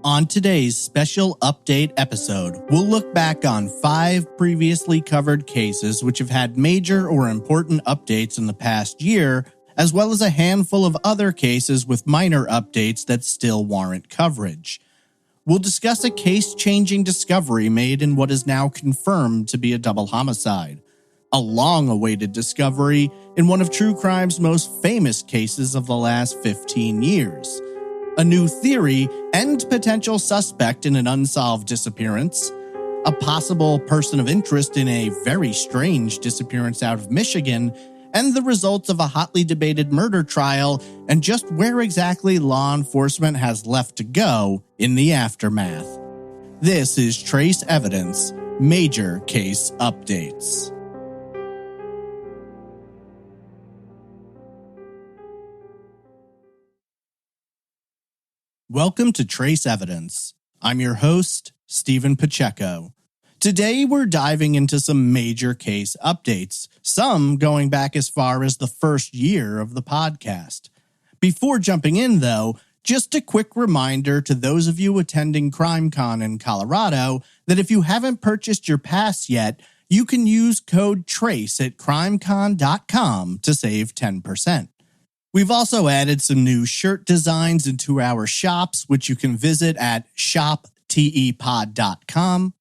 On today's special update episode, we'll look back on 5 previously covered cases which have had major or important updates in the past year, as well as a handful of other cases with minor updates that still warrant coverage. We'll discuss a case-changing discovery made in what is now confirmed to be a double homicide, a long-awaited discovery in one of true crime's most famous cases of the last 15 years, a new theory and potential suspect in an unsolved disappearance, a possible person of interest in a very strange disappearance out of Michigan, and the results of a hotly debated murder trial, and just where exactly law enforcement has left to go in the aftermath. This is Trace Evidence, Major Case Updates. Welcome to Trace Evidence. I'm your host, Stephen Pacheco. Today we're diving into some major case updates, some going back as far as the first year of the podcast. Before jumping in, though, just a quick reminder to those of you attending CrimeCon in Colorado that if you haven't purchased your pass yet, you can use code TRACE at crimecon.com to save 10%. We've also added some new shirt designs into our shops, which you can visit at shoptepod.com.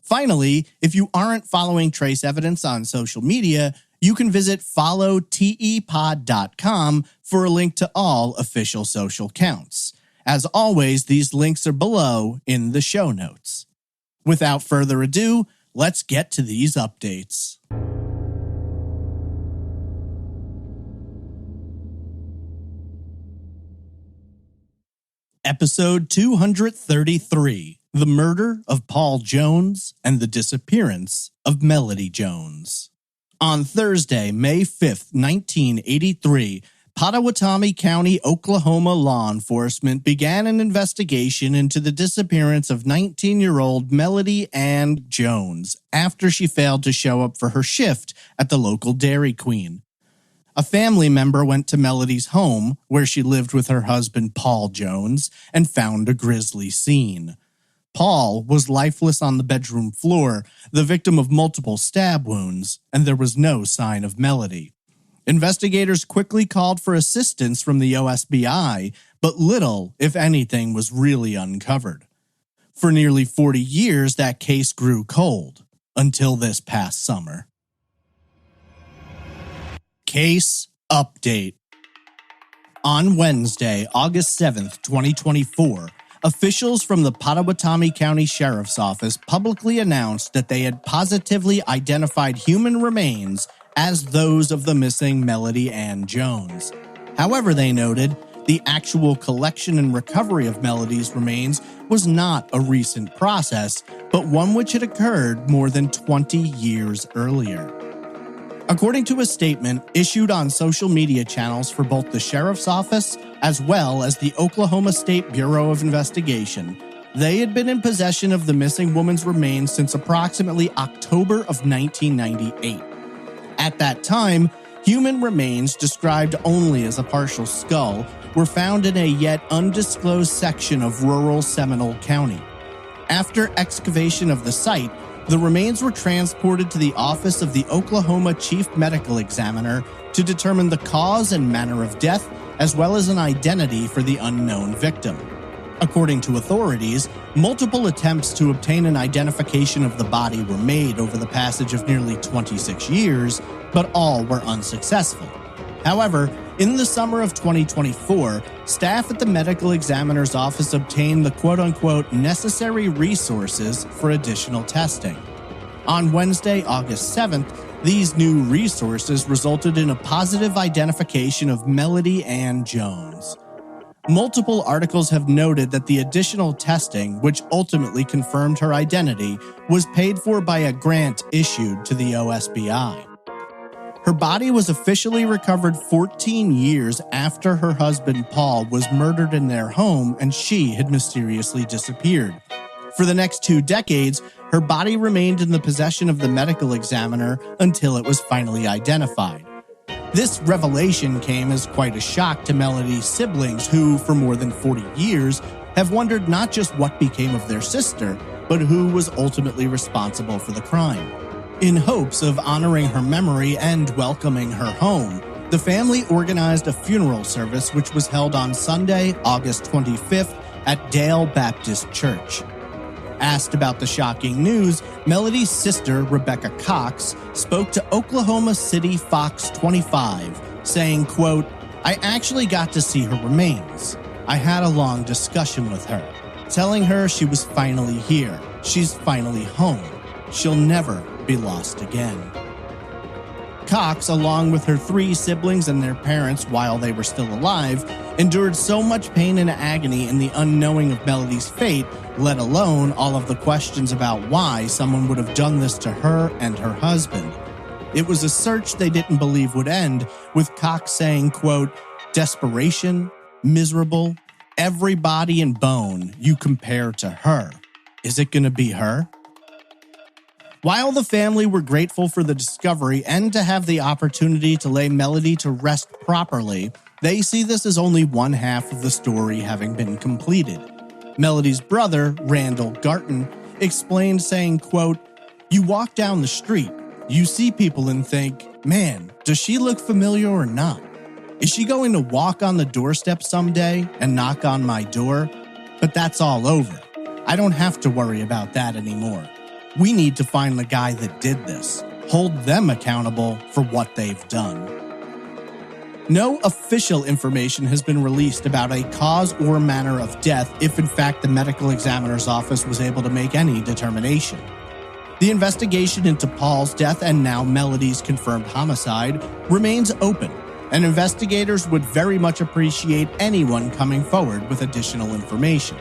Finally, if you aren't following Trace Evidence on social media, you can visit followtepod.com for a link to all official social accounts. As always, these links are below in the show notes. Without further ado, let's get to these updates. Episode 233, The Murder of Paul Jones and the Disappearance of Melody Jones. On Thursday, May 5th, 1983, Pottawatomie County, Oklahoma law enforcement began an investigation into the disappearance of 19-year-old Melody Ann Jones after she failed to show up for her shift at the local Dairy Queen. A family member went to Melody's home, where she lived with her husband Paul Jones, and found a grisly scene. Paul was lifeless on the bedroom floor, the victim of multiple stab wounds, and there was no sign of Melody. Investigators quickly called for assistance from the OSBI, but little, if anything, was really uncovered. For nearly 40 years, that case grew cold, until this past summer. Case Update. On Wednesday, August 7th, 2024, officials from the Pottawatomie County Sheriff's Office publicly announced that they had positively identified human remains as those of the missing Melody Ann Jones. However, they noted, the actual collection and recovery of Melody's remains was not a recent process, but one which had occurred more than 20 years earlier. According to a statement issued on social media channels for both the Sheriff's Office as well as the Oklahoma State Bureau of Investigation, they had been in possession of the missing woman's remains since approximately October of 1998. At that time, human remains described only as a partial skull were found in a yet undisclosed section of rural Seminole County. After excavation of the site, the remains were transported to the office of the Oklahoma Chief Medical Examiner to determine the cause and manner of death, as well as an identity for the unknown victim. According to authorities, multiple attempts to obtain an identification of the body were made over the passage of nearly 26 years, but all were unsuccessful. However, in the summer of 2024, staff at the medical examiner's office obtained the quote-unquote necessary resources for additional testing. On Wednesday, August 7th, these new resources resulted in a positive identification of Melody Ann Jones. Multiple articles have noted that the additional testing, which ultimately confirmed her identity, was paid for by a grant issued to the OSBI. Her body was officially recovered 14 years after her husband Paul was murdered in their home and she had mysteriously disappeared. For the next 2 decades, her body remained in the possession of the medical examiner until it was finally identified. This revelation came as quite a shock to Melody's siblings who, for more than 40 years, have wondered not just what became of their sister, but who was ultimately responsible for the crime. In hopes of honoring her memory and welcoming her home, the family organized a funeral service which was held on Sunday, August 25th at Dale Baptist Church. Asked about the shocking news, Melody's sister, Rebecca Cox, spoke to Oklahoma City Fox 25, saying, quote, "I actually got to see her remains. I had a long discussion with her, telling her she was finally here. She's finally home. She'll never be lost again." Cox, along with her 3 siblings and their parents while they were still alive, endured so much pain and agony in the unknowing of Melody's fate, let alone all of the questions about why someone would have done this to her and her husband. It was a search they didn't believe would end, with Cox saying, quote, "Desperation, miserable, every body and bone you compare to her. Is it going to be her?" While the family were grateful for the discovery and to have the opportunity to lay Melody to rest properly, they see this as only one half of the story having been completed. Melody's brother, Randall Garton, explained saying, quote, "You walk down the street, you see people and think, man, does she look familiar or not? Is she going to walk on the doorstep someday and knock on my door? But that's all over. I don't have to worry about that anymore. We need to find the guy that did this, hold them accountable for what they've done." No official information has been released about a cause or manner of death if in fact the medical examiner's office was able to make any determination. The investigation into Paul's death and now Melody's confirmed homicide remains open, and investigators would very much appreciate anyone coming forward with additional information.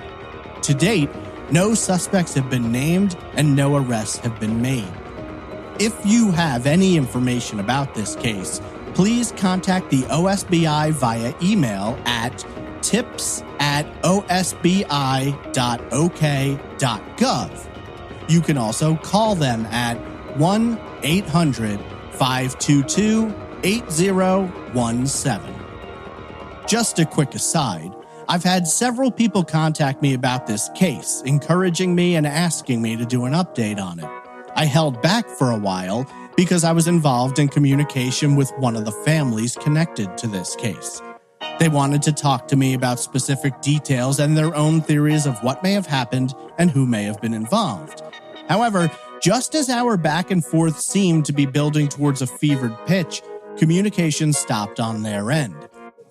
To date, no suspects have been named and no arrests have been made. If you have any information about this case, please contact the OSBI via email at tips@osbi.ok.gov. You can also call them at 1-800-522-8017. Just a quick aside, I've had several people contact me about this case, encouraging me and asking me to do an update on it. I held back for a while because I was involved in communication with one of the families connected to this case. They wanted to talk to me about specific details and their own theories of what may have happened and who may have been involved. However, just as our back and forth seemed to be building towards a fevered pitch, communication stopped on their end.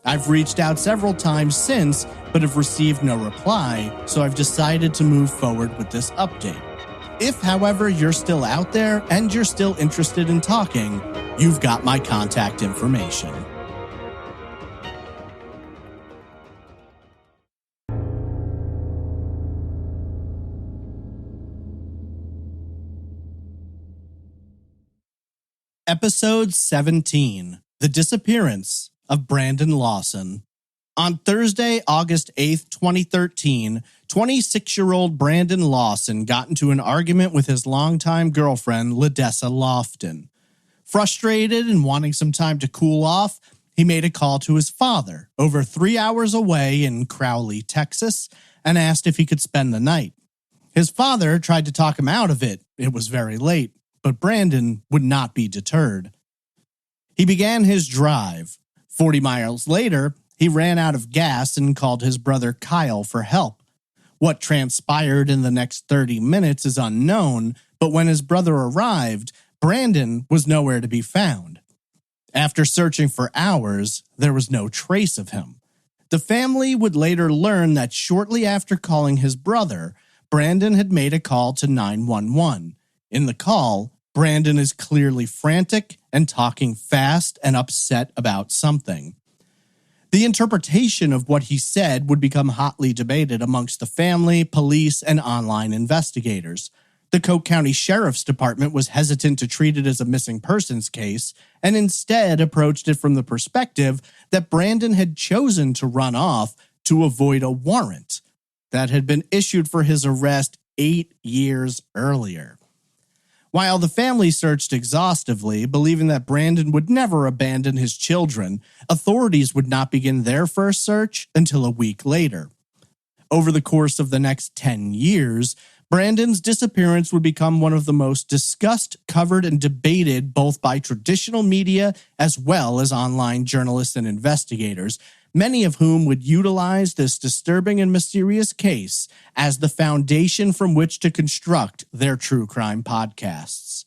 I've reached out several times since, but have received no reply, so I've decided to move forward with this update. If, however, you're still out there and you're still interested in talking, you've got my contact information. Episode 17, The Disappearance of Brandon Lawson. On Thursday, August 8th, 2013, 26-year-old Brandon Lawson got into an argument with his longtime girlfriend, Ladessa Lofton. Frustrated and wanting some time to cool off, he made a call to his father, over 3 hours away in Crowley, Texas, and asked if he could spend the night. His father tried to talk him out of it. It was very late, but Brandon would not be deterred. He began his drive. 40 miles later, he ran out of gas and called his brother Kyle for help. What transpired in the next 30 minutes is unknown, but when his brother arrived, Brandon was nowhere to be found. After searching for hours, there was no trace of him. The family would later learn that shortly after calling his brother, Brandon had made a call to 911. In the call, Brandon is clearly frantic and talking fast and upset about something. The interpretation of what he said would become hotly debated amongst the family, police, and online investigators. The Coke County Sheriff's Department was hesitant to treat it as a missing persons case and instead approached it from the perspective that Brandon had chosen to run off to avoid a warrant that had been issued for his arrest 8 years earlier. While the family searched exhaustively, believing that Brandon would never abandon his children, authorities would not begin their first search until a week later. Over the course of the next 10 years, Brandon's disappearance would become one of the most discussed, covered, and debated both by traditional media as well as online journalists and investigators, many of whom would utilize this disturbing and mysterious case as the foundation from which to construct their true crime podcasts.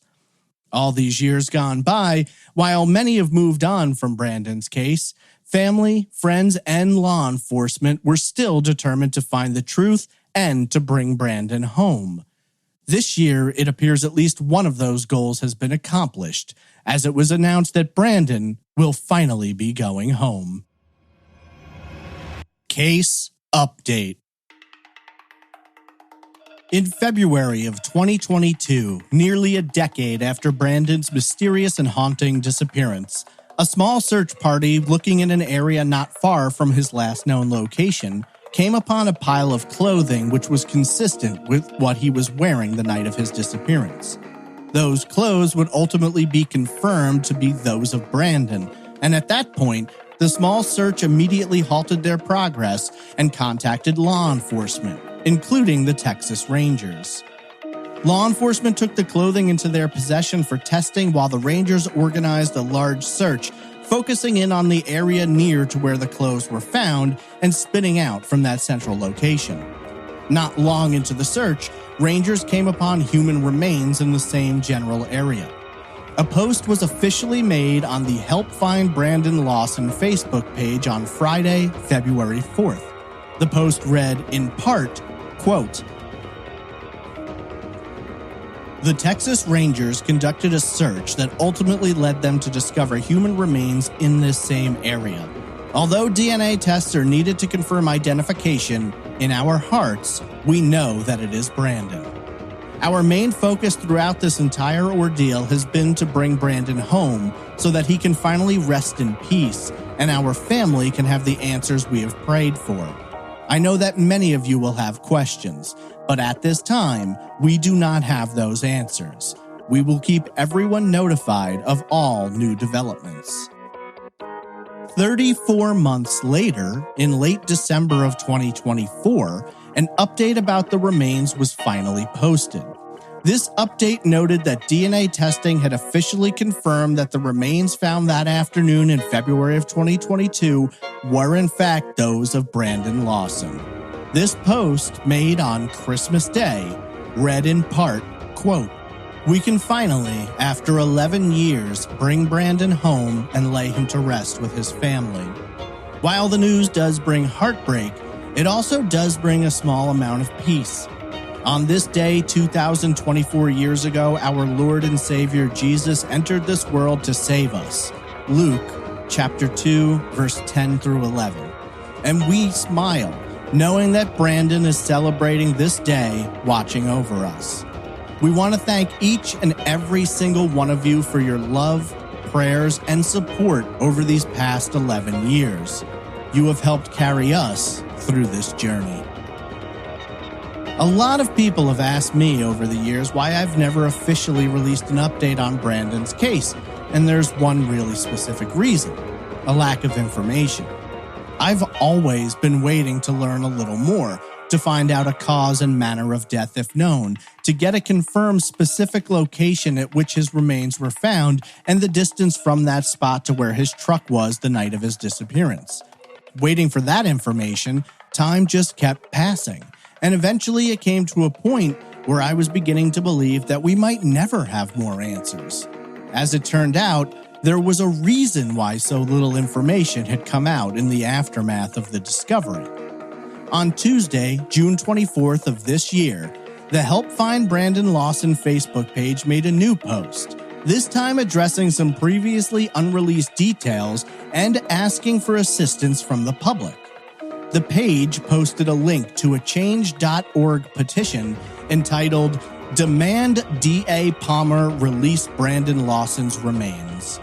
All these years gone by, while many have moved on from Brandon's case, family, friends, and law enforcement were still determined to find the truth and to bring Brandon home. This year, it appears at least one of those goals has been accomplished, as it was announced that Brandon will finally be going home. Case Update. In February of 2022, nearly a decade after Brandon's mysterious and haunting disappearance, a small search party looking in an area not far from his last known location came upon a pile of clothing which was consistent with what he was wearing the night of his disappearance. Those clothes would ultimately be confirmed to be those of Brandon, and at that point, the small search immediately halted their progress and contacted law enforcement, including the Texas Rangers. Law enforcement took the clothing into their possession for testing while the Rangers organized a large search, focusing in on the area near to where the clothes were found and spinning out from that central location. Not long into the search, Rangers came upon human remains in the same general area. A post was officially made on the Help Find Brandon Lawson Facebook page on Friday, February 4th. The post read, in part, quote, "The Texas Rangers conducted a search that ultimately led them to discover human remains in this same area. Although DNA tests are needed to confirm identification, in our hearts, we know that it is Brandon. Our main focus throughout this entire ordeal has been to bring Brandon home so that he can finally rest in peace and our family can have the answers we have prayed for. I know that many of you will have questions, but at this time, we do not have those answers. We will keep everyone notified of all new developments." 34 months later, in late December of 2024, an update about the remains was finally posted. This update noted that DNA testing had officially confirmed that the remains found that afternoon in February of 2022 were in fact those of Brandon Lawson. This post, made on Christmas Day, read in part, quote, "We can finally, after 11 years, bring Brandon home and lay him to rest with his family. While the news does bring heartbreak, it also does bring a small amount of peace. On this day, 2024 years ago, our Lord and Savior Jesus entered this world to save us." Luke chapter 2, verse 10 through 11. And we smile, knowing that Brandon is celebrating this day, watching over us. We want to thank each and every single one of you for your love, prayers, and support over these past 11 years. You have helped carry us through this journey. A lot of people have asked me over the years why I've never officially released an update on Brandon's case, and there's one really specific reason: a lack of information. I've always been waiting to learn a little more, to find out a cause and manner of death if known, to get a confirmed specific location at which his remains were found and the distance from that spot to where his truck was the night of his disappearance. Waiting for that information, time just kept passing, and eventually it came to a point where I was beginning to believe that we might never have more answers. As it turned out, there was a reason why so little information had come out in the aftermath of the discovery. On Tuesday, June 24th of this year, the Help Find Brandon Lawson Facebook page made a new post, this time addressing some previously unreleased details and asking for assistance from the public. The page posted a link to a change.org petition entitled "Demand D.A. Palmer Release Brandon Lawson's Remains."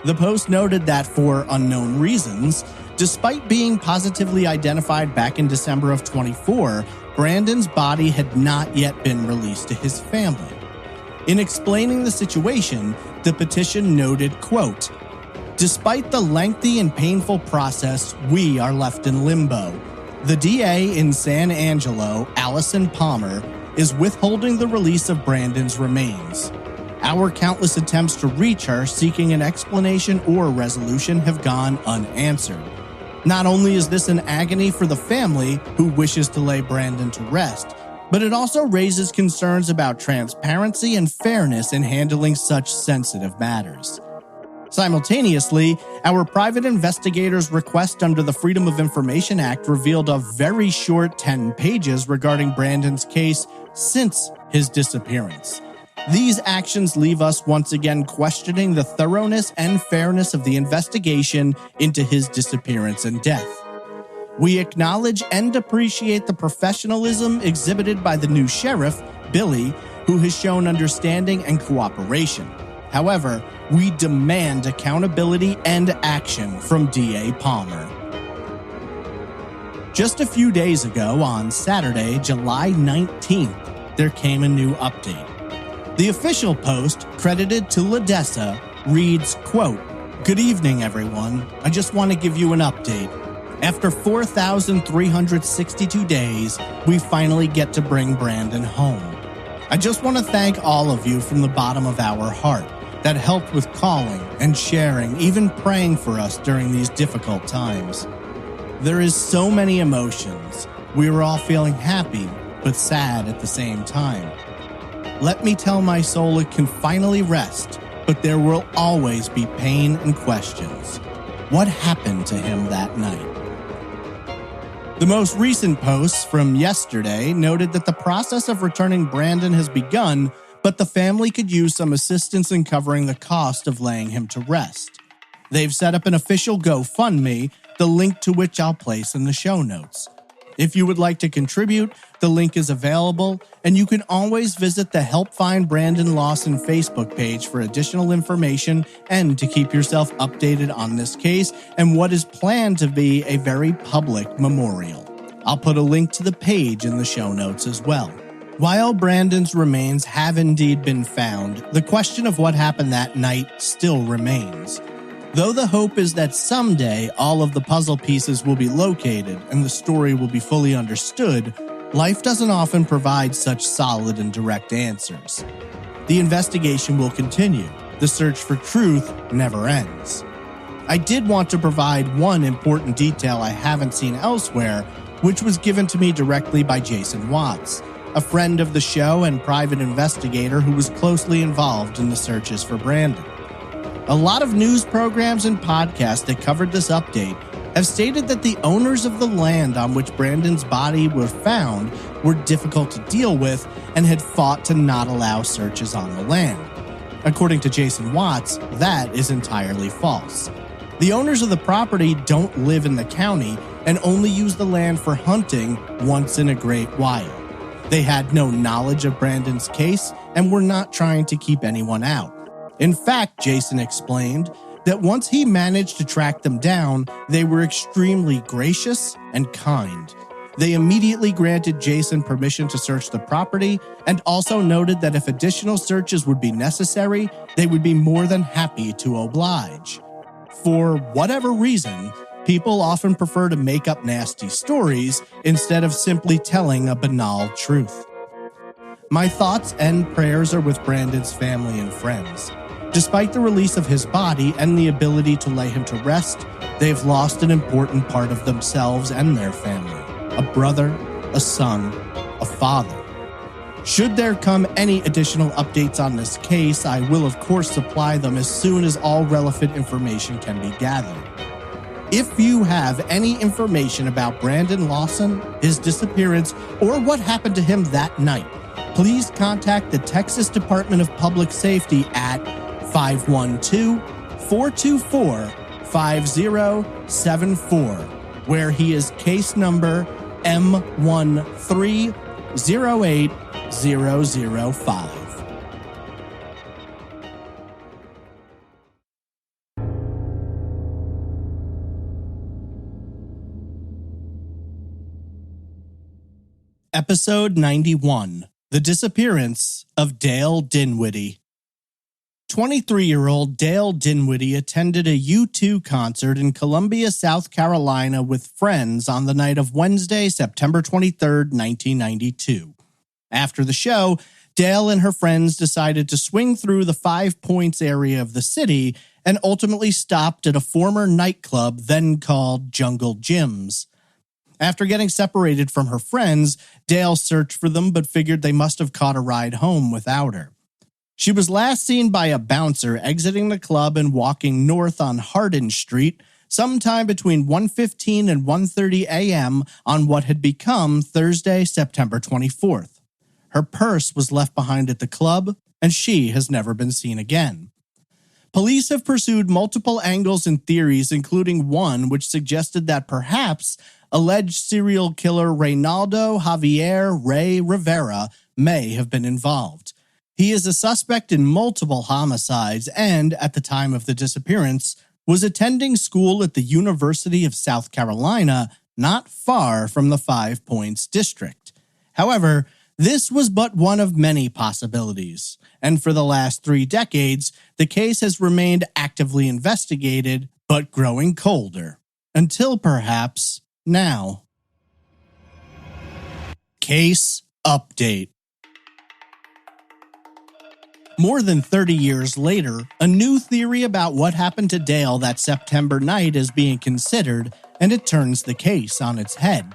The post noted that for unknown reasons, despite being positively identified back in December of 24, Brandon's body had not yet been released to his family. In explaining the situation, the petition noted, quote, "Despite the lengthy and painful process, we are left in limbo. The DA in San Angelo, Allison Palmer, is withholding the release of Brandon's remains. Our countless attempts to reach her seeking an explanation or resolution have gone unanswered. Not only is this an agony for the family who wishes to lay Brandon to rest, but it also raises concerns about transparency and fairness in handling such sensitive matters. Simultaneously, our private investigators' request under the Freedom of Information Act revealed a very short 10 pages regarding Brandon's case since his disappearance. These actions leave us once again questioning the thoroughness and fairness of the investigation into his disappearance and death. We acknowledge and appreciate the professionalism exhibited by the new sheriff, Billy, who has shown understanding and cooperation. However, we demand accountability and action from DA Palmer. Just a few days ago, on Saturday, July 19th, there came a new update. The official post, credited to LaDessa, reads, quote, "Good evening, everyone. I just want to give you an update. After 4,362 days, we finally get to bring Brandon home. I just want to thank all of you from the bottom of our heart that helped with calling and sharing, even praying for us during these difficult times. There is so many emotions. We were all feeling happy, but sad at the same time. Let me tell my soul it can finally rest, but there will always be pain and questions. What happened to him that night?" The most recent posts from yesterday noted that the process of returning Brandon has begun, but the family could use some assistance in covering the cost of laying him to rest. They've set up an official GoFundMe, the link to which I'll place in the show notes. If you would like to contribute, the link is available, and you can always visit the Help Find Brandon Lawson Facebook page for additional information and to keep yourself updated on this case and what is planned to be a very public memorial. I'll put a link to the page in the show notes as well. While Brandon's remains have indeed been found, the question of what happened that night still remains. Though the hope is that someday all of the puzzle pieces will be located and the story will be fully understood, life doesn't often provide such solid and direct answers. The investigation will continue. The search for truth never ends. I did want to provide one important detail I haven't seen elsewhere, which was given to me directly by Jason Watts, a friend of the show and private investigator who was closely involved in the searches for Brandon. A lot of news programs and podcasts that covered this update have stated that the owners of the land on which Brandon's body was found were difficult to deal with and had fought to not allow searches on the land. According to Jason Watts, that is entirely false. The owners of the property don't live in the county and only use the land for hunting once in a great while. They had no knowledge of Brandon's case and were not trying to keep anyone out. In fact, Jason explained that once he managed to track them down, they were extremely gracious and kind. They immediately granted Jason permission to search the property and also noted that if additional searches would be necessary, they would be more than happy to oblige. For whatever reason, people often prefer to make up nasty stories instead of simply telling a banal truth. My thoughts and prayers are with Brandon's family and friends. Despite the release of his body and the ability to lay him to rest, they've lost an important part of themselves and their family: a brother, a son, a father. Should there come any additional updates on this case, I will of course supply them as soon as all relevant information can be gathered. If you have any information about Brandon Lawson, his disappearance, or what happened to him that night, please contact the Texas Department of Public Safety at 512-424-5074, where he is case number M1308005. Episode 91: The Disappearance of Dale Dinwiddie. 23-year-old Dale Dinwiddie attended a U2 concert in Columbia, South Carolina with friends on the night of Wednesday, September 23, 1992. After the show, Dale and her friends decided to swing through the 5 Points area of the city and ultimately stopped at a former nightclub then called Jungle Jim's. After getting separated from her friends, Dale searched for them but figured they must have caught a ride home without her. She was last seen by a bouncer exiting the club and walking north on Hardin Street sometime between 1:15 and 1:30 a.m. on what had become Thursday, September 24th. Her purse was left behind at the club, and she has never been seen again. Police have pursued multiple angles and theories, including one which suggested that perhaps alleged serial killer Reynaldo Javier Ray Rivera may have been involved. He is a suspect in multiple homicides and, at the time of the disappearance, was attending school at the University of South Carolina, not far from the 5 Points district. However, this was but one of many possibilities, and for the last 3 decades, the case has remained actively investigated, but growing colder. Until perhaps now. Case Update. More than 30 years later, a new theory about what happened to Dale that September night is being considered, and it turns the case on its head.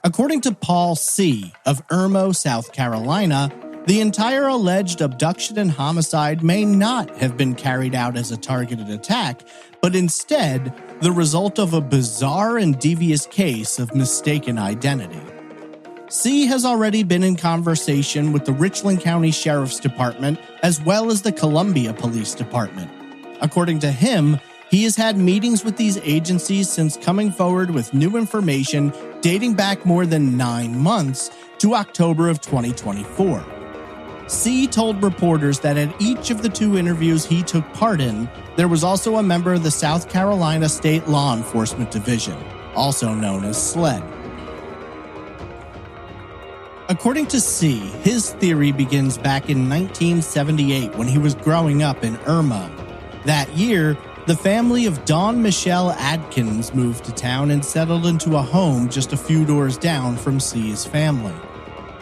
According to Paul C. of Irmo, South Carolina, the entire alleged abduction and homicide may not have been carried out as a targeted attack, but instead the result of a bizarre and devious case of mistaken identity. C has already been in conversation with the Richland County Sheriff's Department as well as the Columbia Police Department. According to him, he has had meetings with these agencies since coming forward with new information dating back more than 9 months to October of 2024. C told reporters that at each of the 2 interviews he took part in, there was also a member of the South Carolina State Law Enforcement Division, also known as SLED. According to C, his theory begins back in 1978 when he was growing up in Irmo. That year, the family of Dawn Michelle Adkins moved to town and settled into a home just a few doors down from C's family.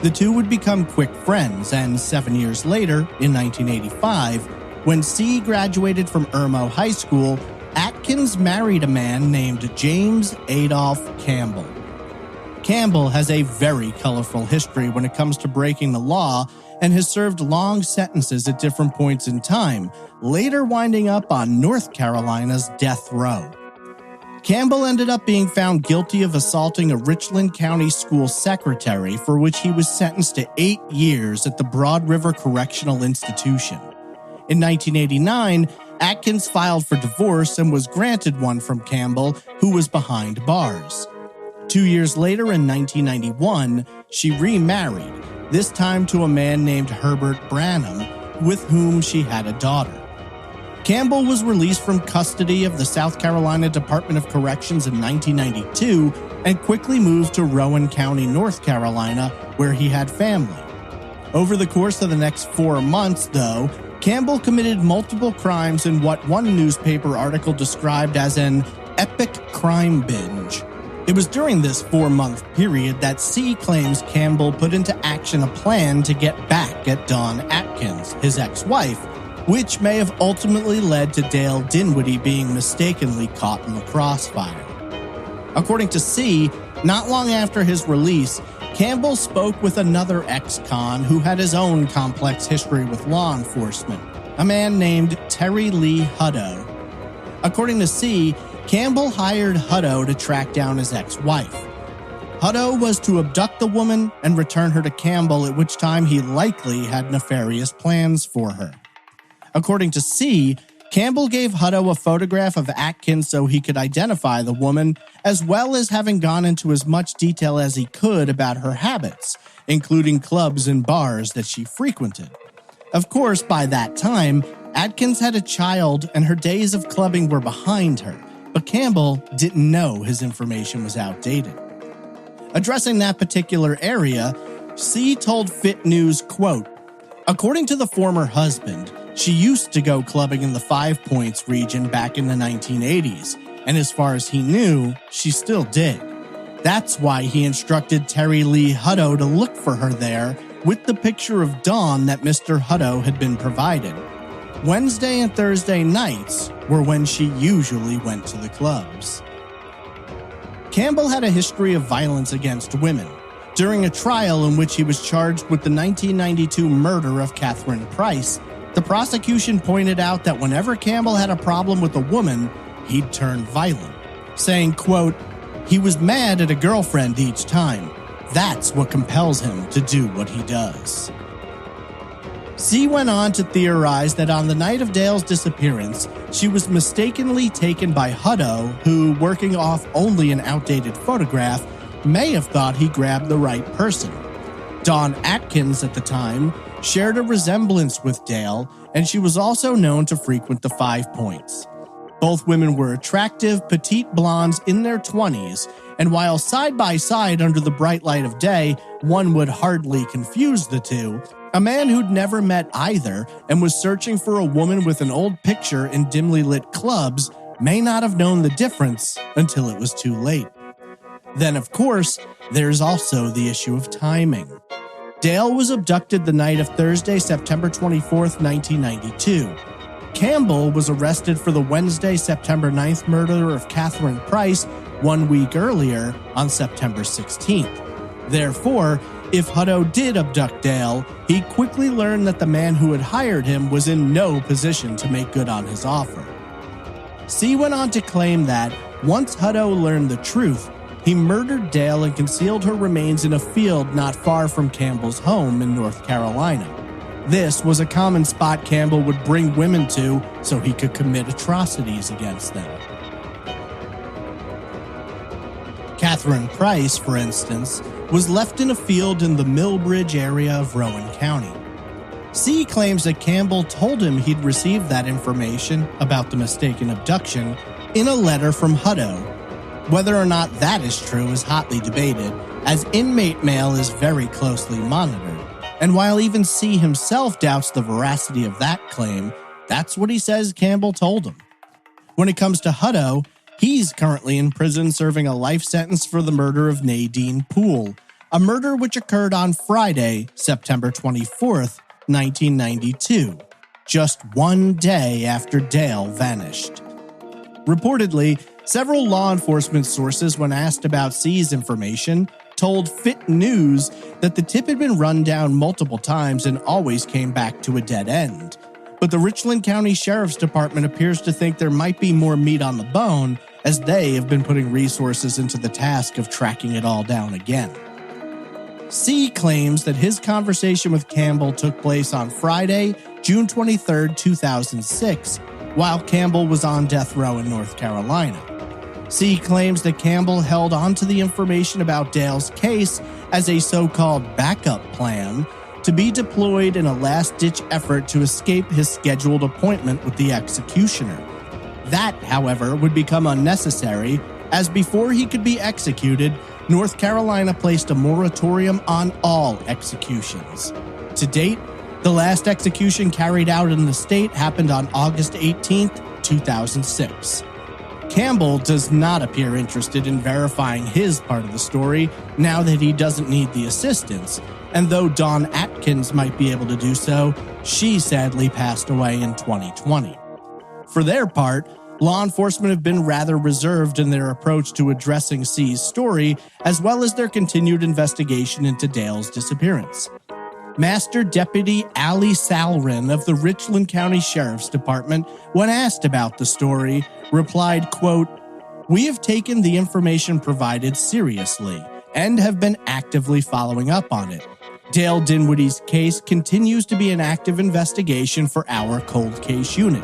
The two would become quick friends, and 7 years later, in 1985, when C graduated from Irmo High School, Atkins married a man named James Adolph Campbell. Campbell has a very colorful history when it comes to breaking the law and has served long sentences at different points in time, later winding up on North Carolina's death row. Campbell ended up being found guilty of assaulting a Richland County school secretary, for which he was sentenced to 8 years at the Broad River Correctional Institution. In 1989, Atkins filed for divorce and was granted one from Campbell, who was behind bars. 2 years later, in 1991, she remarried, this time to a man named Herbert Branham, with whom she had a daughter. Campbell was released from custody of the South Carolina Department of Corrections in 1992 and quickly moved to Rowan County, North Carolina, where he had family. Over the course of the next 4 months, though, Campbell committed multiple crimes in what one newspaper article described as an epic crime binge. It was during this 4-month period that C claims Campbell put into action a plan to get back at Dawn Atkins, his ex-wife, which may have ultimately led to Dale Dinwiddie being mistakenly caught in the crossfire. According to C, not long after his release, Campbell spoke with another ex-con who had his own complex history with law enforcement, a man named Terry Lee Hutto. According to C, Campbell hired Hutto to track down his ex-wife. Hutto was to abduct the woman and return her to Campbell, at which time he likely had nefarious plans for her. According to C, Campbell gave Hutto a photograph of Atkins so he could identify the woman, as well as having gone into as much detail as he could about her habits, including clubs and bars that she frequented. Of course, by that time, Atkins had a child and her days of clubbing were behind her, but Campbell didn't know his information was outdated. Addressing that particular area, C told Fit News, quote, "According to the former husband, She used to go clubbing in the Five Points region back in the 1980s, and as far as he knew, she still did. That's why he instructed Terry Lee Hutto to look for her there with the picture of Dawn that Mr. Hutto had been provided. Wednesday and Thursday nights were when she usually went to the clubs. Campbell had a history of violence against women. During a trial in which he was charged with the 1992 murder of Catherine Price, the prosecution pointed out that whenever Campbell had a problem with a woman, he'd turn violent, saying, quote, "He was mad at a girlfriend each time. That's what compels him to do what he does." C went on to theorize that on the night of Dale's disappearance, she was mistakenly taken by Hutto, who, working off only an outdated photograph, may have thought he grabbed the right person. Dawn Atkins, at the time, shared a resemblance with Dale, and she was also known to frequent the Five Points. Both women were attractive, petite blondes in their 20s, and while side by side under the bright light of day, one would hardly confuse the two, a man who'd never met either and was searching for a woman with an old picture in dimly lit clubs may not have known the difference until it was too late. Then, of course, there's also the issue of timing. Dale was abducted the night of Thursday, September 24th, 1992. Campbell was arrested for the Wednesday, September 9th murder of Catherine Price 1 week earlier on September 16th. Therefore, if Hutto did abduct Dale, he quickly learned that the man who had hired him was in no position to make good on his offer. C went on to claim that once Hutto learned the truth, he murdered Dale and concealed her remains in a field not far from Campbell's home in North Carolina. This was a common spot Campbell would bring women to so he could commit atrocities against them. Catherine Price, for instance, was left in a field in the Millbridge area of Rowan County. C claims that Campbell told him he'd received that information about the mistaken abduction in a letter from Hutto. Whether or not that is true is hotly debated, as inmate mail is very closely monitored. And while even C himself doubts the veracity of that claim, that's what he says Campbell told him. When it comes to Hutto, he's currently in prison serving a life sentence for the murder of Nadine Poole, a murder which occurred on Friday, September 24th, 1992, just one day after Dale vanished. Reportedly, several law enforcement sources, when asked about C's information, told Fit News that the tip had been run down multiple times and always came back to a dead end. But the Richland County Sheriff's Department appears to think there might be more meat on the bone, as they have been putting resources into the task of tracking it all down again. C claims that his conversation with Campbell took place on Friday, June 23, 2006, while Campbell was on death row in North Carolina. C claims that Campbell held onto the information about Dale's case as a so-called backup plan to be deployed in a last-ditch effort to escape his scheduled appointment with the executioner. That, however, would become unnecessary, as before he could be executed, North Carolina placed a moratorium on all executions. To date, the last execution carried out in the state happened on August 18, 2006. Campbell does not appear interested in verifying his part of the story now that he doesn't need the assistance, and though Dawn Atkins might be able to do so, she sadly passed away in 2020. For their part, law enforcement have been rather reserved in their approach to addressing C's story, as well as their continued investigation into Dale's disappearance. Master Deputy Ali Salrin of the Richland County Sheriff's Department, when asked about the story, replied, quote, "We have taken the information provided seriously and have been actively following up on it. Dale Dinwiddie's case continues to be an active investigation for our cold case unit.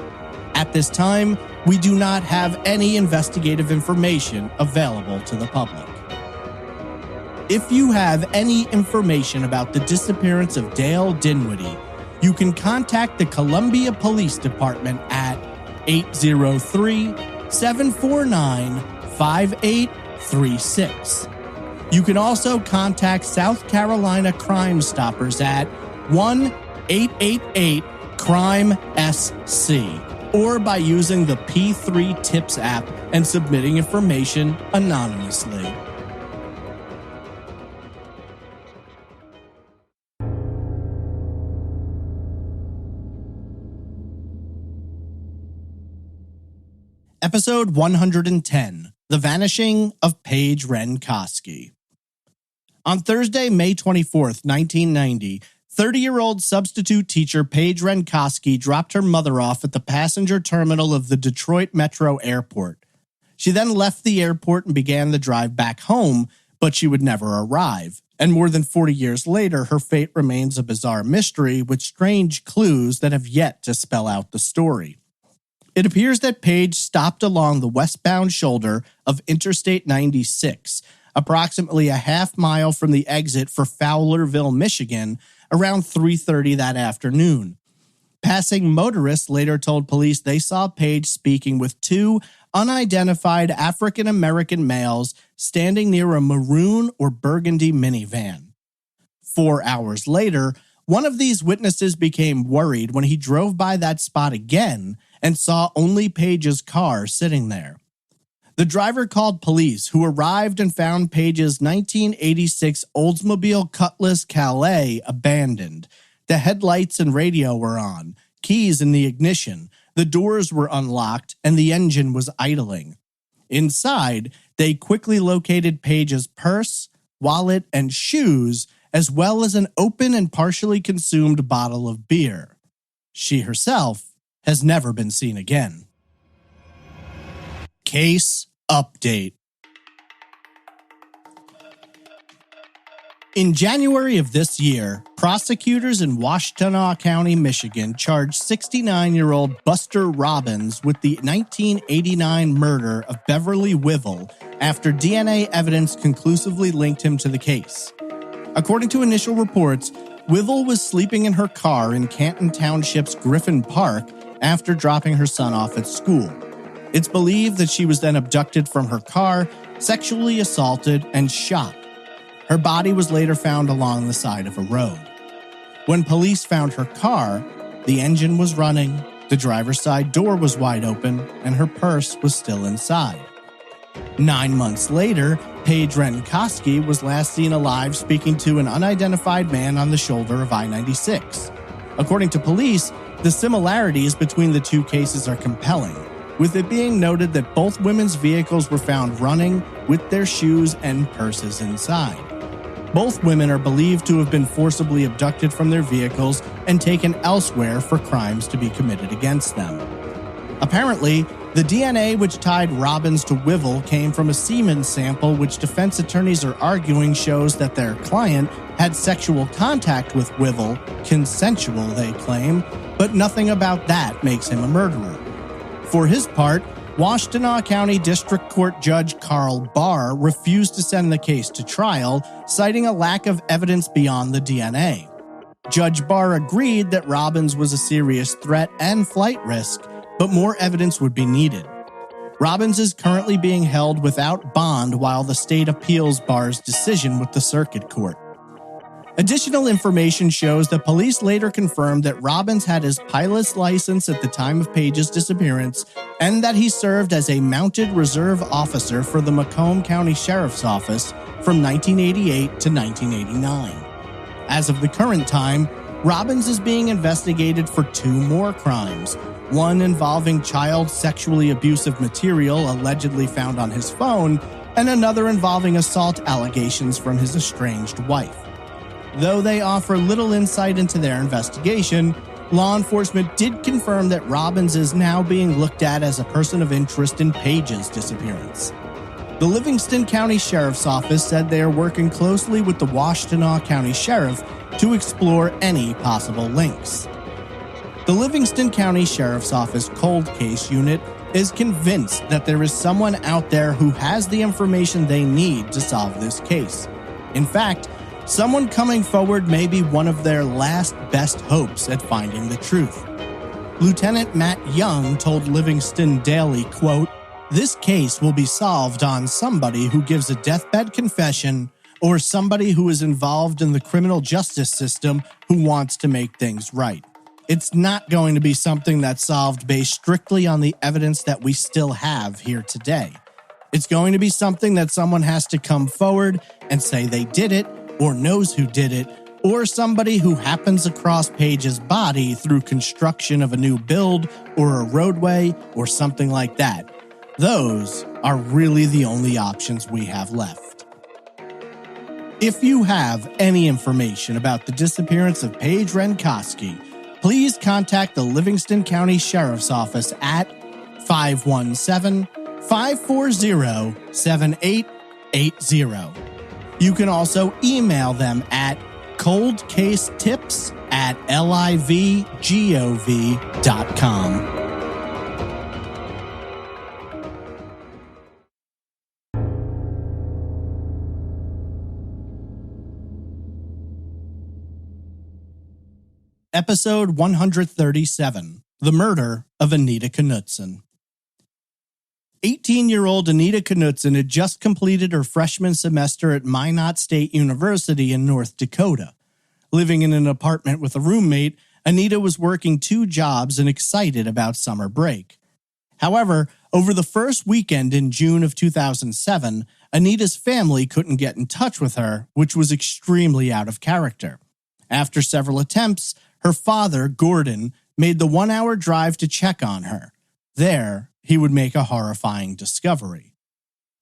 At this time, we do not have any investigative information available to the public." If you have any information about the disappearance of Dale Dinwiddie, you can contact the Columbia Police Department at 803-749-5836. You can also contact South Carolina Crime Stoppers at 1-888 Crime SC, or by using the P3 Tips app and submitting information anonymously. Episode 110, The Vanishing of Paige Renkoski. On Thursday, May 24th, 1990, 30-year-old substitute teacher Paige Renkoski dropped her mother off at the passenger terminal of the Detroit Metro Airport. She then left the airport and began the drive back home, but she would never arrive. And more than 40 years later, her fate remains a bizarre mystery with strange clues that have yet to spell out the story. It appears that Paige stopped along the westbound shoulder of Interstate 96, approximately a half mile from the exit for Fowlerville, Michigan, around 3:30 that afternoon. Passing motorists later told police they saw Paige speaking with two unidentified African-American males standing near a maroon or burgundy minivan. 4 hours later, one of these witnesses became worried when he drove by that spot again and saw only Paige's car sitting there. The driver called police, who arrived and found Paige's 1986 Oldsmobile Cutlass Calais abandoned. The headlights and radio were on, keys in the ignition, the doors were unlocked, and the engine was idling. Inside, they quickly located Paige's purse, wallet, and shoes, as well as an open and partially consumed bottle of beer. She herself has never been seen again. Case update. In January of this year, prosecutors in Washtenaw County, Michigan charged 69-year-old Buster Robbins with the 1989 murder of Beverly Wivel after DNA evidence conclusively linked him to the case. According to initial reports, Wivel was sleeping in her car in Canton Township's Griffin Park after dropping her son off at school. It's believed that she was then abducted from her car, sexually assaulted, and shot. Her body was later found along the side of a road. When police found her car, the engine was running, the driver's side door was wide open, and her purse was still inside. 9 months later, Paige Renkoski was last seen alive speaking to an unidentified man on the shoulder of I-96. According to police, the similarities between the two cases are compelling, with it being noted that both women's vehicles were found running with their shoes and purses inside. Both women are believed to have been forcibly abducted from their vehicles and taken elsewhere for crimes to be committed against them. Apparently, the DNA which tied Robbins to Wivel came from a semen sample which defense attorneys are arguing shows that their client had sexual contact with Wivel, consensual they claim, but nothing about that makes him a murderer. For his part, Washtenaw County District Court Judge Carl Barr refused to send the case to trial, citing a lack of evidence beyond the DNA. Judge Barr agreed that Robbins was a serious threat and flight risk, but more evidence would be needed. Robbins is currently being held without bond while the state appeals Barr's decision with the circuit court. Additional information shows that police later confirmed that Robbins had his pilot's license at the time of Paige's disappearance and that he served as a mounted reserve officer for the Macomb County Sheriff's Office from 1988 to 1989. As of the current time, Robbins is being investigated for 2 more crimes, one involving child sexually abusive material allegedly found on his phone, and another involving assault allegations from his estranged wife. Though they offer little insight into their investigation, law enforcement did confirm that Robbins is now being looked at as a person of interest in Paige's disappearance. The Livingston County Sheriff's Office said they are working closely with the Washtenaw County Sheriff to explore any possible links. The Livingston County Sheriff's Office Cold Case Unit is convinced that there is someone out there who has the information they need to solve this case. In fact, someone coming forward may be one of their last best hopes at finding the truth. Lieutenant Matt Young told Livingston Daily, quote, "This case will be solved on somebody who gives a deathbed confession or somebody who is involved in the criminal justice system who wants to make things right. It's not going to be something that's solved based strictly on the evidence that we still have here today. It's going to be something that someone has to come forward and say they did it, or knows who did it, or somebody who happens across Paige's body through construction of a new build or a roadway or something like that. Those are really the only options we have left. If you have any information about the disappearance of Paige Renkoski, please contact the Livingston County Sheriff's Office at 517-540-7880. You can also email them at coldcasetips@livgov.com. Episode 137, The Murder of Anita Knutson. 18-year-old Anita Knutson had just completed her freshman semester at Minot State University in North Dakota. Living in an apartment with a roommate, Anita was working 2 jobs and excited about summer break. However, over the first weekend in June of 2007, Anita's family couldn't get in touch with her, which was extremely out of character. After several attempts, her father, Gordon, made the 1-hour drive to check on her. There, he would make a horrifying discovery.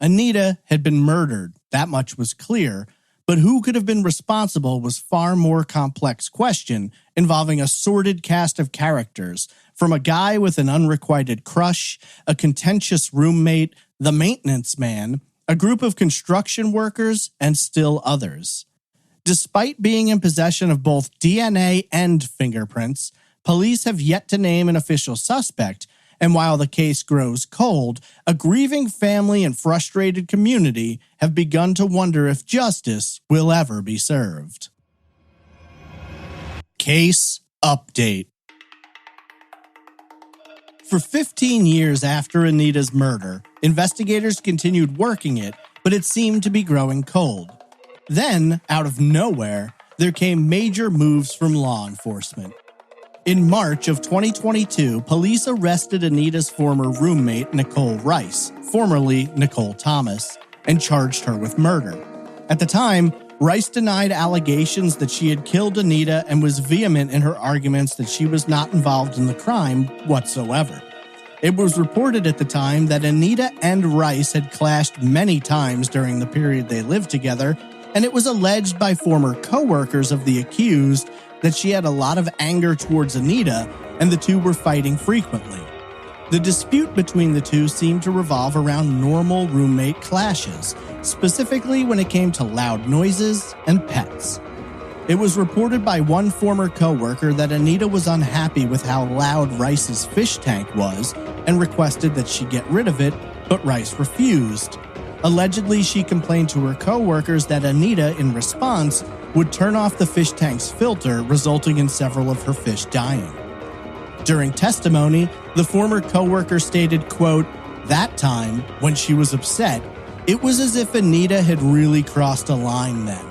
Anita had been murdered, that much was clear, but who could have been responsible was far more complex question involving a sordid cast of characters, from a guy with an unrequited crush, a contentious roommate, the maintenance man, a group of construction workers, and still others. Despite being in possession of both DNA and fingerprints, police have yet to name an official suspect, and while the case grows cold, a grieving family and frustrated community have begun to wonder if justice will ever be served. Case update. For 15 years after Anita's murder, investigators continued working it, but it seemed to be growing cold. Then, out of nowhere, there came major moves from law enforcement. In March of 2022, police arrested Anita's former roommate, Nicole Rice, formerly Nicole Thomas, and charged her with murder. At the time, Rice denied allegations that she had killed Anita and was vehement in her arguments that she was not involved in the crime whatsoever. It was reported at the time that Anita and Rice had clashed many times during the period they lived together, and it was alleged by former co-workers of the accused that she had a lot of anger towards Anita, and the two were fighting frequently. The dispute between the two seemed to revolve around normal roommate clashes, specifically when it came to loud noises and pets. It was reported by one former co-worker that Anita was unhappy with how loud Rice's fish tank was and requested that she get rid of it, but Rice refused. Allegedly, she complained to her co-workers that Anita, in response, would turn off the fish tank's filter, resulting in several of her fish dying. During testimony, the former co-worker stated, quote, "That time, when she was upset, it was as if Anita had really crossed a line then.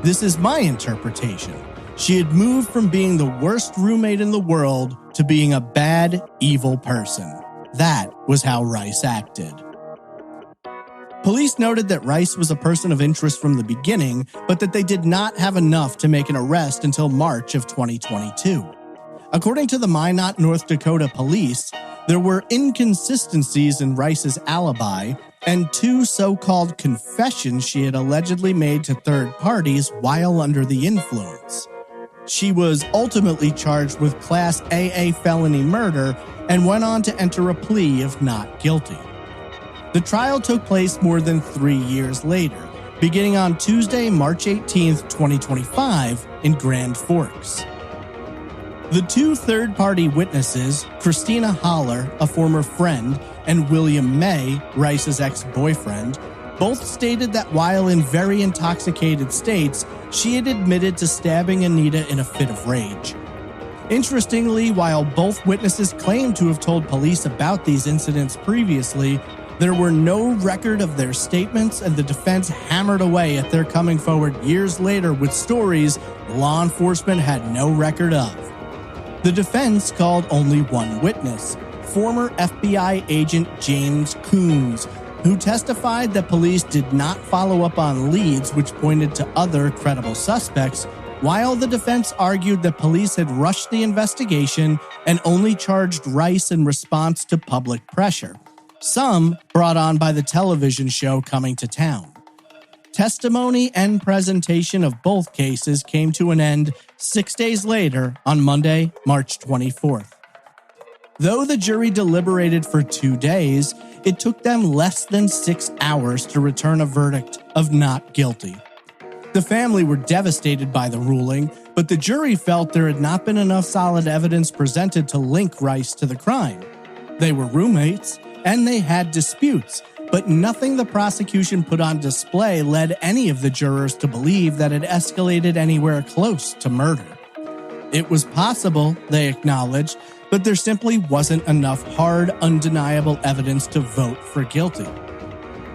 This is my interpretation. She had moved from being the worst roommate in the world to being a bad, evil person. That was how Rice acted." Police noted that Rice was a person of interest from the beginning, but that they did not have enough to make an arrest until March of 2022. According to the Minot, North Dakota police, there were inconsistencies in Rice's alibi and 2 so-called confessions she had allegedly made to third parties while under the influence. She was ultimately charged with Class AA felony murder and went on to enter a plea of not guilty. The trial took place more than 3 years later, beginning on Tuesday, March 18, 2025, in Grand Forks. The 2 third-party witnesses, Christina Holler, a former friend, and William May, Rice's ex-boyfriend, both stated that while in very intoxicated states, she had admitted to stabbing Anita in a fit of rage. Interestingly, while both witnesses claimed to have told police about these incidents previously, there were no record of their statements, and the defense hammered away at their coming forward years later with stories law enforcement had no record of. The defense called only one witness, former FBI agent James Coons, who testified that police did not follow up on leads which pointed to other credible suspects, while the defense argued that police had rushed the investigation and only charged Rice in response to public pressure, some brought on by the television show Coming to Town. Testimony and presentation of both cases came to an end 6 days later on Monday, March 24th. Though the jury deliberated for 2 days, it took them less than 6 hours to return a verdict of not guilty. The family were devastated by the ruling, but the jury felt there had not been enough solid evidence presented to link Rice to the crime. They were roommates, and they had disputes, but nothing the prosecution put on display led any of the jurors to believe that it escalated anywhere close to murder. It was possible, they acknowledged, but there simply wasn't enough hard, undeniable evidence to vote for guilty.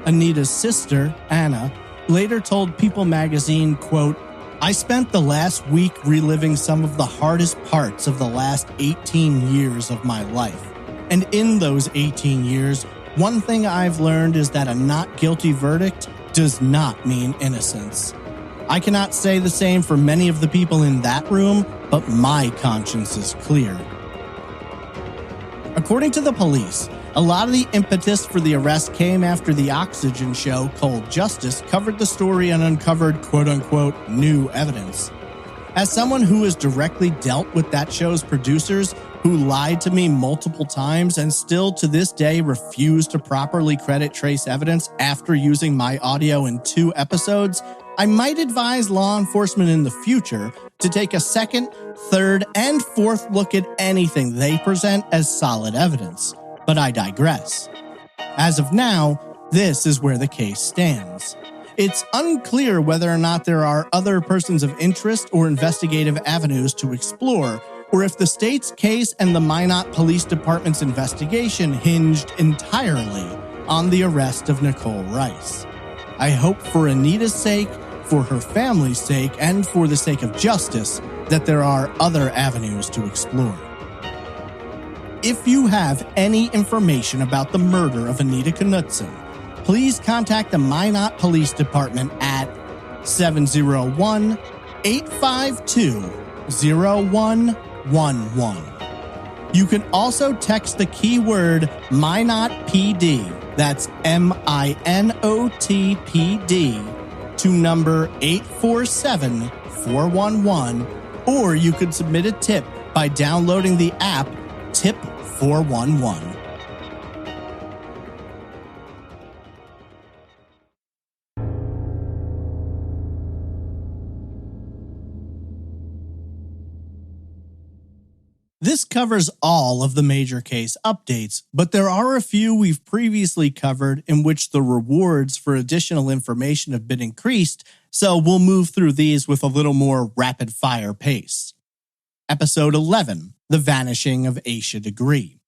Anita's sister, Anna, later told People magazine, quote, "I spent the last week reliving some of the hardest parts of the last 18 years of my life. And in those 18 years, one thing I've learned is that a not guilty verdict does not mean innocence. I cannot say the same for many of the people in that room, but my conscience is clear." According to the police, a lot of the impetus for the arrest came after the Oxygen show Cold Justice covered the story and uncovered quote-unquote new evidence. As someone who has directly dealt with that show's producers, who lied to me multiple times and still to this day refuse to properly credit trace evidence after using my audio in 2 episodes, I might advise law enforcement in the future to take a second, third, and fourth look at anything they present as solid evidence. But I digress. As of now, this is where the case stands. It's unclear whether or not there are other persons of interest or investigative avenues to explore, or if the state's case and the Minot Police Department's investigation hinged entirely on the arrest of Nicole Rice. I hope for Anita's sake, for her family's sake, and for the sake of justice, that there are other avenues to explore. If you have any information about the murder of Anita Knutson, please contact the Minot Police Department at 701-852-0111. You can also text the keyword Minot PD, that's MINOTPD, to number 847-411, or you could submit a tip by downloading the app Tip 411. This covers all of the major case updates, but there are a few we've previously covered in which the rewards for additional information have been increased, so we'll move through these with a little more rapid-fire pace. Episode 11, The Vanishing of Aisha Degree.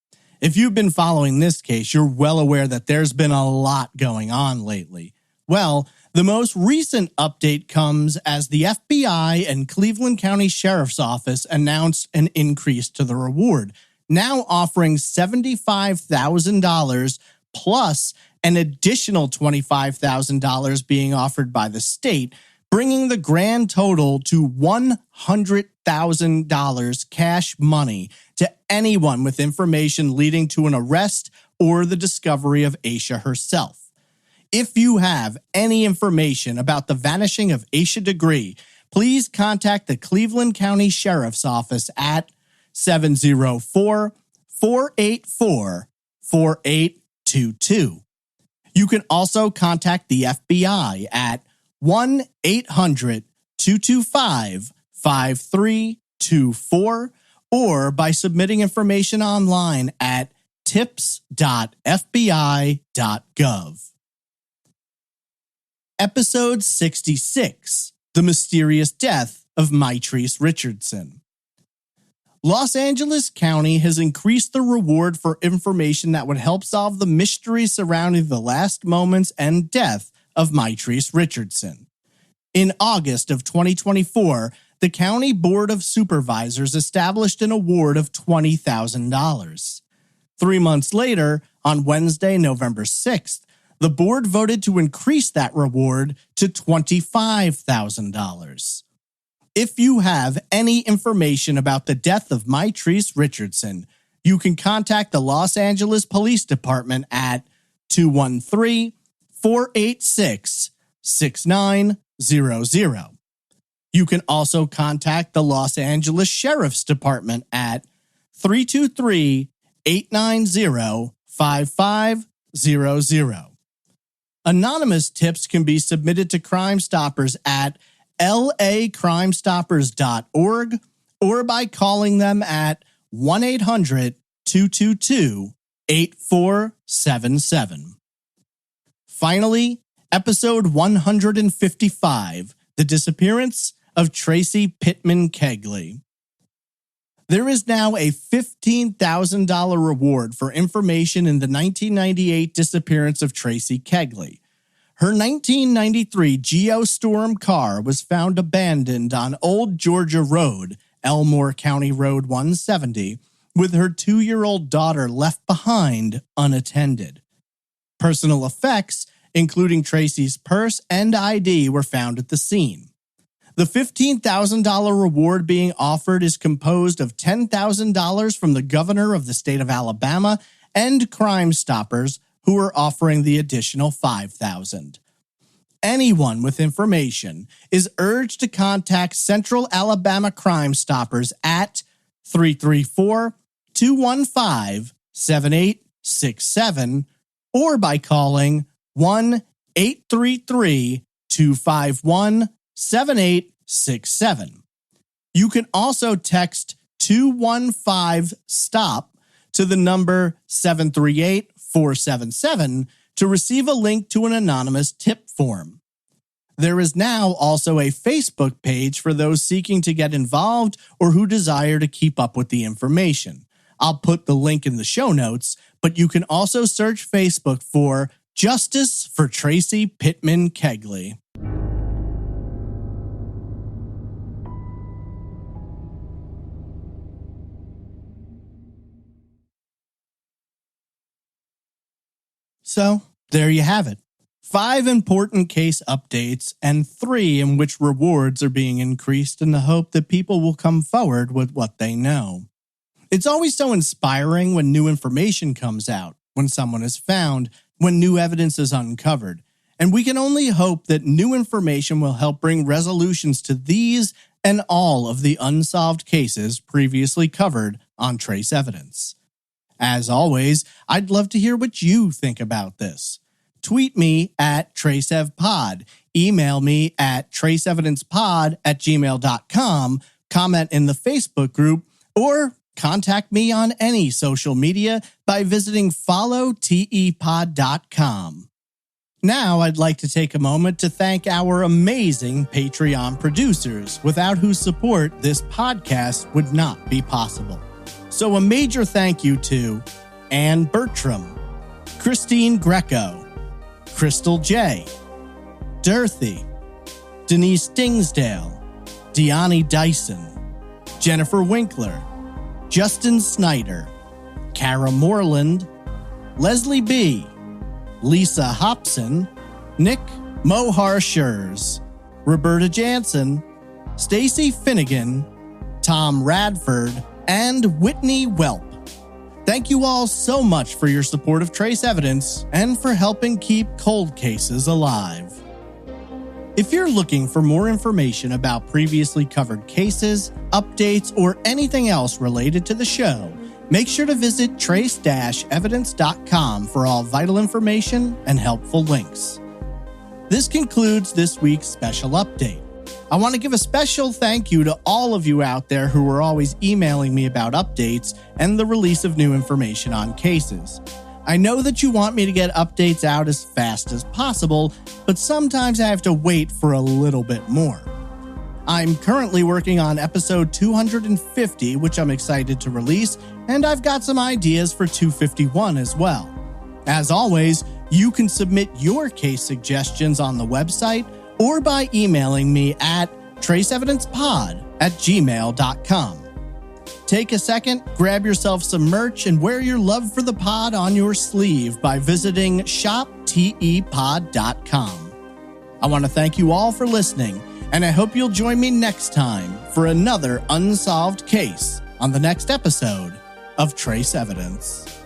If you've been following this case, you're well aware that there's been a lot going on lately. Well, the most recent update comes as the FBI and Cleveland County Sheriff's Office announced an increase to the reward, now offering $75,000 plus an additional $25,000 being offered by the state, bringing the grand total to $100,000 cash money to anyone with information leading to an arrest or the discovery of Aisha herself. If you have any information about the vanishing of Aisha Degree, please contact the Cleveland County Sheriff's Office at 704-484-4822. You can also contact the FBI at 1-800-225-5324 or by submitting information online at tips.fbi.gov. Episode 66, The Mysterious Death of Mitrice Richardson. Los Angeles County has increased the reward for information that would help solve the mystery surrounding the last moments and death of Mitrice Richardson. In August of 2024, the County Board of Supervisors established an award of $20,000. 3 months later, on Wednesday, November 6th, the board voted to increase that reward to $25,000. If you have any information about the death of Mitrice Richardson, you can contact the Los Angeles Police Department at 213-486-6900. You can also contact the Los Angeles Sheriff's Department at 323-890-5500. Anonymous tips can be submitted to Crime Stoppers at lacrimestoppers.org or by calling them at 1-800-222-8477. Finally, episode 155, The Disappearance of Tracy Pittman Kegley. There is now a $15,000 reward for information in the 1998 disappearance of Tracy Kegley. Her 1993 Geostorm car was found abandoned on Old Georgia Road, Elmore County Road 170, with her 2-year-old daughter left behind unattended. Personal effects, including Tracy's purse and ID, were found at the scene. The $15,000 reward being offered is composed of $10,000 from the governor of the state of Alabama and Crime Stoppers, who are offering the additional $5,000. Anyone with information is urged to contact Central Alabama Crime Stoppers at 334-215-7867 or by calling 1-833-251-7867. You can also text 215-STOP to the number 738-477 to receive a link to an anonymous tip form. There is now also a Facebook page for those seeking to get involved or who desire to keep up with the information. I'll put the link in the show notes, but you can also search Facebook for Justice for Tracy Pittman Kegley. So, there you have it. 5 important case updates and 3 in which rewards are being increased in the hope that people will come forward with what they know. It's always so inspiring when new information comes out, when someone is found, when new evidence is uncovered, and we can only hope that new information will help bring resolutions to these and all of the unsolved cases previously covered on Trace Evidence. As always, I'd love to hear what you think about this. Tweet me at TraceEvPod, email me at traceevidencepod@gmail.com, comment in the Facebook group, or contact me on any social media by visiting followtepod.com. Now I'd like to take a moment to thank our amazing Patreon producers, without whose support this podcast would not be possible. So a major thank you to Ann Bertram, Christine Greco, Crystal J, Dorothy, Denise Dingsdale, Deani Dyson, Jennifer Winkler, Justin Snyder, Kara Moreland, Leslie B, Lisa Hobson, Nick Mohar Schurz, Roberta Jansen, Stacy Finnegan, Tom Radford, and Whitney Welp. Thank you all so much for your support of Trace Evidence and for helping keep cold cases alive. If you're looking for more information about previously covered cases, updates, or anything else related to the show, make sure to visit trace-evidence.com for all vital information and helpful links. This concludes this week's special update. I want to give a special thank you to all of you out there who are always emailing me about updates and the release of new information on cases. I know that you want me to get updates out as fast as possible, but sometimes I have to wait for a little bit more. I'm currently working on episode 250, which I'm excited to release, and I've got some ideas for 251 as well. As always, you can submit your case suggestions on the website or by emailing me at traceevidencepod@gmail.com. Take a second, grab yourself some merch, and wear your love for the pod on your sleeve by visiting shoptepod.com. I want to thank you all for listening, and I hope you'll join me next time for another unsolved case on the next episode of Trace Evidence.